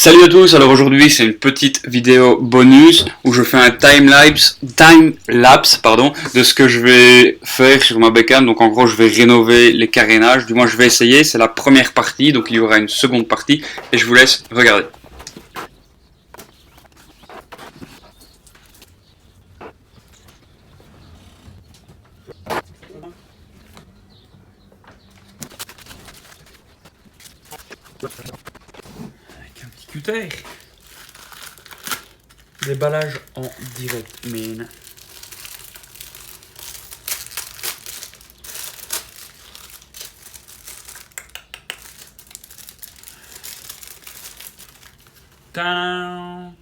Salut à tous, alors aujourd'hui c'est une petite vidéo bonus où je fais un time-lapse de ce que je vais faire sur ma bécane. Donc en gros je vais rénover les carénages, du moins je vais essayer, c'est la première partie, donc il y aura une seconde partie et je vous laisse regarder. Avec un petit cutter. Déballage en direct main. Tadam!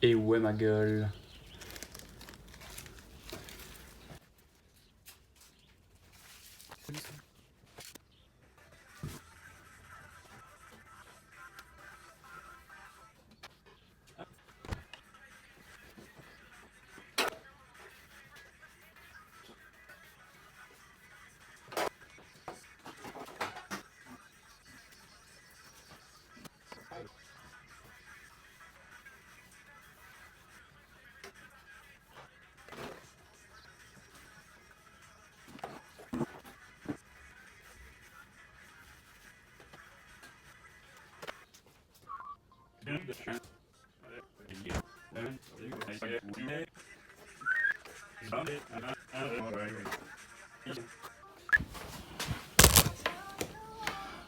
Et où est ma gueule?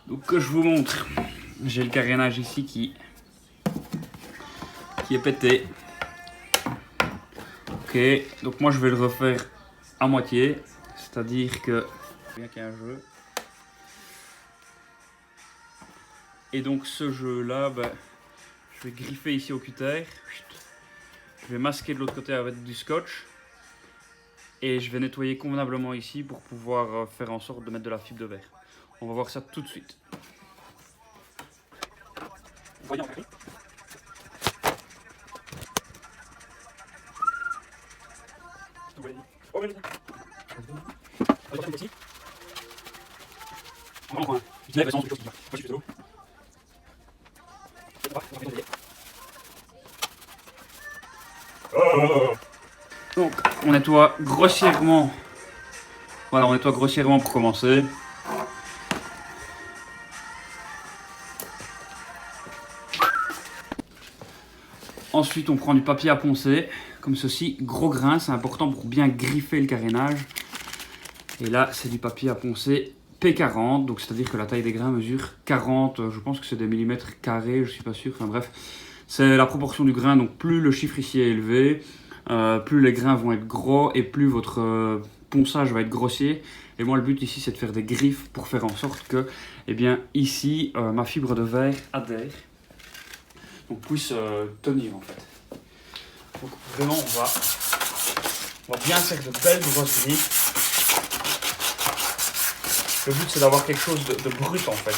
Donc que je vous montre, j'ai le carénage ici qui est pété. Ok, donc moi je vais le refaire à moitié, c'est-à-dire que bien qu'il y a un jeu. Et donc ce jeu là, je vais griffer ici au cutter. Je vais masquer de l'autre côté avec du scotch. Et je vais nettoyer convenablement ici pour pouvoir faire en sorte de mettre de la fibre de verre. On va voir ça tout de suite. Voyons. Donc on nettoie grossièrement. Voilà, on nettoie grossièrement pour commencer. Ensuite on prend du papier à poncer, comme ceci, gros grain, c'est important pour bien griffer le carénage. Et là c'est du papier à poncer P40, donc c'est à dire que la taille des grains mesure 40, je pense que c'est des millimètres carrés, je suis pas sûr, enfin bref. C'est la proportion du grain, donc plus le chiffre ici est élevé, plus les grains vont être gros et plus votre ponçage va être grossier. Et moi le but ici c'est de faire des griffes pour faire en sorte que, eh bien ici, ma fibre de verre adhère. Donc puisse tenir en fait. Donc vraiment on va bien faire de belles grosses griffes. Le but c'est d'avoir quelque chose de brut en fait.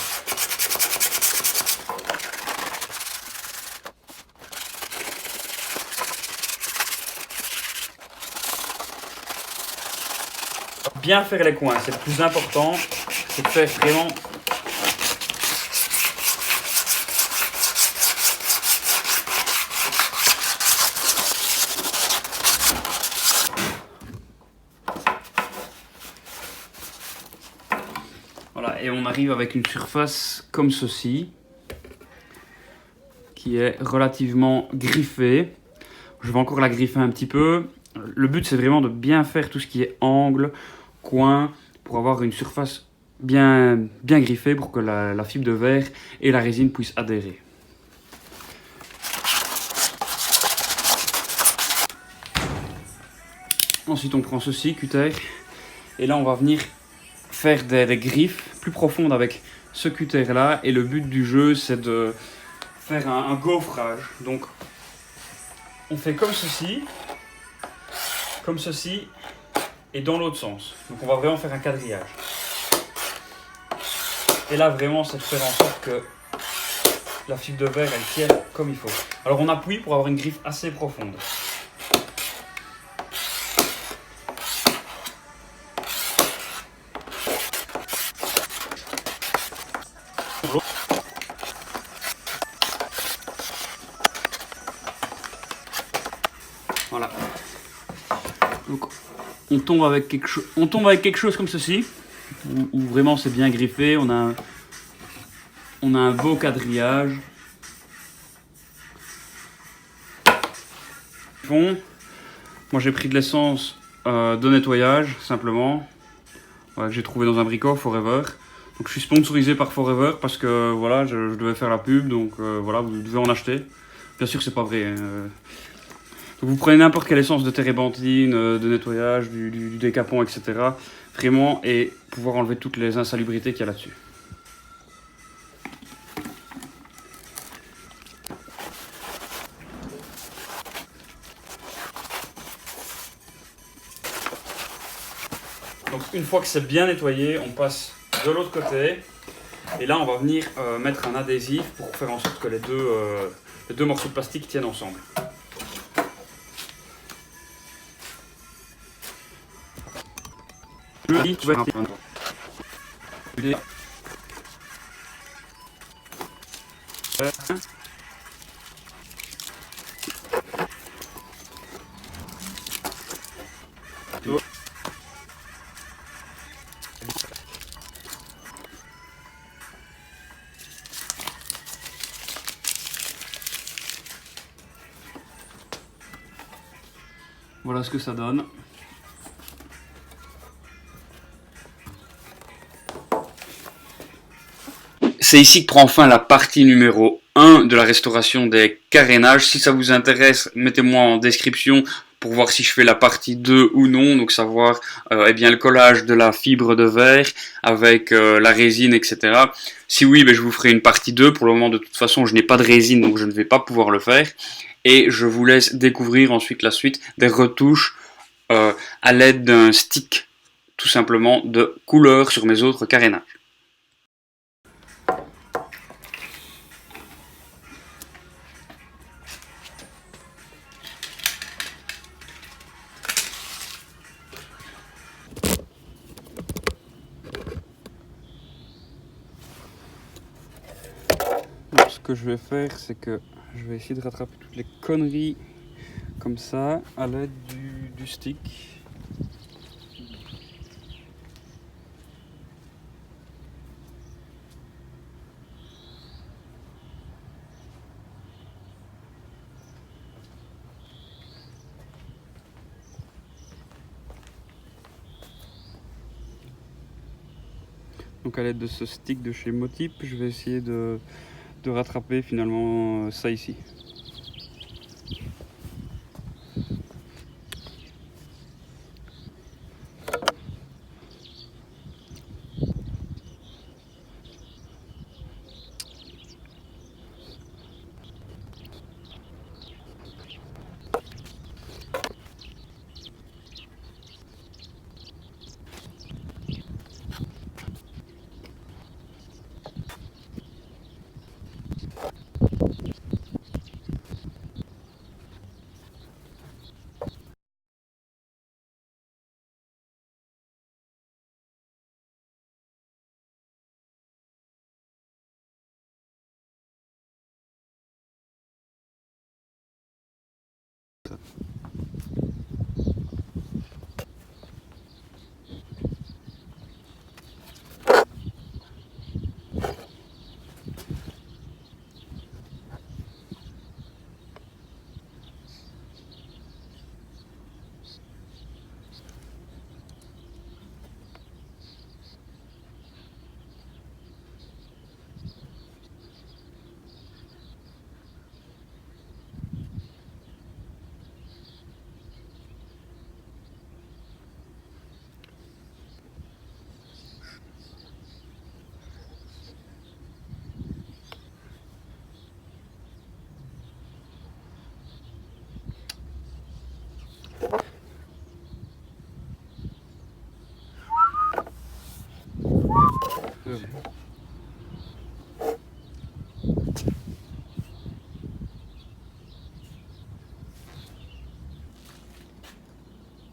Bien faire les coins, c'est le plus important, c'est de faire vraiment. Voilà, et on arrive avec une surface comme ceci, qui est relativement griffée. Je vais encore la griffer un petit peu. Le but c'est vraiment de bien faire tout ce qui est angle, coin, pour avoir une surface bien griffée pour que la fibre de verre et la résine puissent adhérer. Ensuite on prend ceci, cutter, et là on va venir faire des griffes plus profondes avec ce cutter là, et le but du jeu c'est de faire un gaufrage. Donc on fait comme ceci, et dans l'autre sens. Donc on va vraiment faire un quadrillage. Et là vraiment c'est de faire en sorte que la fibre de verre elle tienne comme il faut. Alors on appuie pour avoir une griffe assez profonde. on tombe avec quelque chose comme ceci, où vraiment c'est bien griffé, on a un beau quadrillage. Bon, moi j'ai pris de l'essence de nettoyage simplement, que j'ai trouvé dans un brico Forever. Donc je suis sponsorisé par Forever parce que voilà, je devais faire la pub, donc voilà, vous devez en acheter. Bien sûr c'est pas vrai. Donc vous prenez n'importe quelle essence de térébenthine, de nettoyage, du décapant, etc. Vraiment, et pouvoir enlever toutes les insalubrités qu'il y a là-dessus. Donc une fois que c'est bien nettoyé, on passe de l'autre côté. Et là on va venir mettre un adhésif pour faire en sorte que les deux morceaux de plastique tiennent ensemble. Voilà ce que ça donne. C'est ici que prend fin la partie numéro 1 de la restauration des carénages. Si ça vous intéresse, mettez-moi en description pour voir si je fais la partie 2 ou non. Donc savoir eh bien, le collage de la fibre de verre avec la résine, etc. Si oui, ben, je vous ferai une partie 2. Pour le moment, de toute façon, je n'ai pas de résine, donc je ne vais pas pouvoir le faire. Et je vous laisse découvrir ensuite la suite des retouches à l'aide d'un stick, tout simplement, de couleur sur mes autres carénages. Donc, ce que je vais faire, c'est que je vais essayer de rattraper toutes les conneries comme ça à l'aide du stick. Donc à l'aide de ce stick de chez Motip, je vais essayer de rattraper finalement ça ici.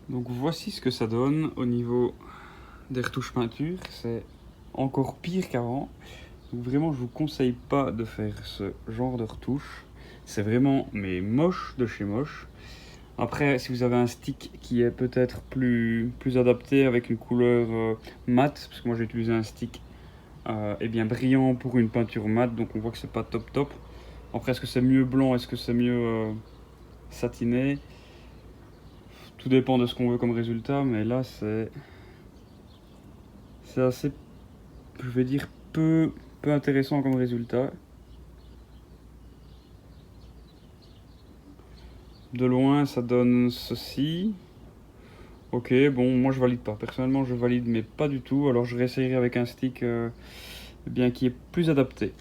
Donc voici ce que ça donne au niveau des retouches peinture. C'est encore pire qu'avant. Donc vraiment, je vous conseille pas de faire ce genre de retouche. C'est vraiment mais moche de chez moche. Après, si vous avez un stick qui est peut-être plus adapté avec une couleur mate, parce que moi j'ai utilisé un stick bien brillant pour une peinture mate, donc on voit que c'est pas top. Après, est-ce que c'est mieux blanc, est-ce que c'est mieux satiné? Tout dépend de ce qu'on veut comme résultat, mais là c'est assez, je vais dire, peu intéressant comme résultat. De loin, ça donne ceci. Ok, bon, moi je valide pas. Personnellement, je valide, mais pas du tout. Alors je réessayerai avec un stick bien qui est plus adapté.